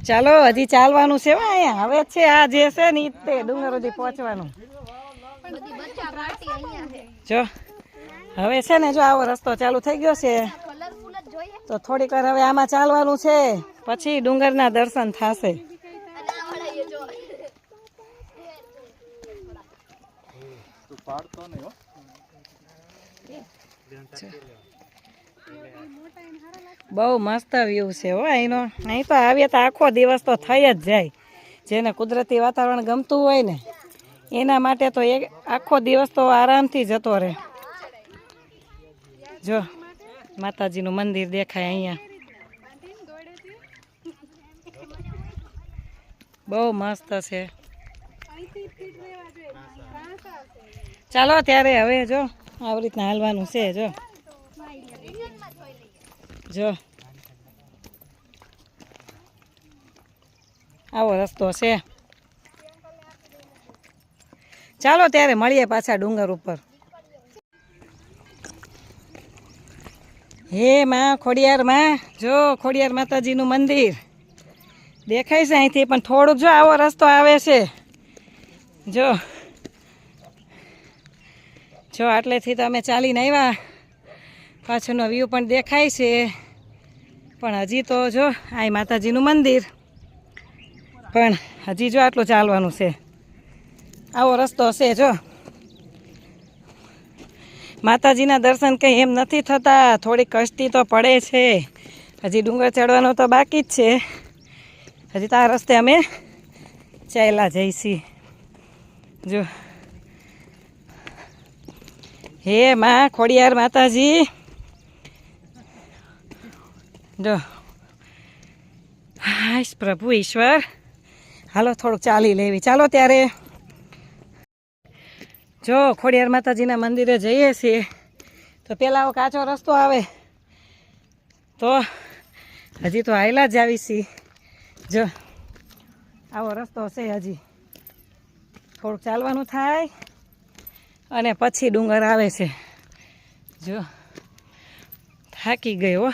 ચાલો હજી ચાલવાનું છે અહીંયા હવે છે આ જે છે ને તે ડુંગર સુધી પહોંચવાનું જો હવે છે ને જો આવો રસ્તો ચાલુ થઈ ગયો છે તો થોડીક વાર હવે આમાં ચાલવાનું છે પછી ડુંગરના દર્શન થશે બહુ મસ્ત વ્યૂ છે હો અહીંનો અહીં તો આવીએ તો આખો દિવસ તો થઈ જ જાય જેને કુદરતી વાતાવરણ ગમતું હોય ને એના માટે તો એક આખો દિવસ તો આરામથી જતો રહે જો માતાજીનું મંદિર દેખાય અહીંયા બહુ મસ્ત છે ચાલો ત્યારે હવે જો આવી રીતના હાલવાનું છે જો આવો રસ્તો છે ચાલો ત્યારે મળીએ પાછા ડુંગર ઉપર હે માં ખોડિયાર માં જો ખોડિયાર માતાજીનું મંદિર દેખાય છે અહીંથી પણ થોડુંક જો આવો રસ્તો આવે છે જો આટલેથી તો અમે ચાલીને આવ્યા પાછળનો વ્યૂ પણ દેખાય છે પણ હજી તો જો આ માતાજીનું મંદિર પણ હજી જો આટલું ચાલવાનું છે આવો રસ્તો છે જો માતાજીના દર્શન કંઈ એમ નથી થતા થોડી કષ્ટી તો પડે છે હજી ડુંગર ચડવાનો તો બાકી જ છે હજી તો આ રસ્તે અમે ચાલ્યા જઈશી જો હે માં ખોડિયાર માતાજી જો હાશ પ્રભુ ઈશ્વર હાલો થોડુંક ચાલી લેવી ચાલો ત્યારે જો ખોડિયાર માતાજીના મંદિરે જઈએ છીએ તો પેલા આવો કાચો રસ્તો આવે તો હજી તો હાયલા જ આવી છીએ જો આવો રસ્તો છે હજી થોડુંક ચાલવાનું થાય અને પછી ડુંગર આવે છે જો થાકી ગયો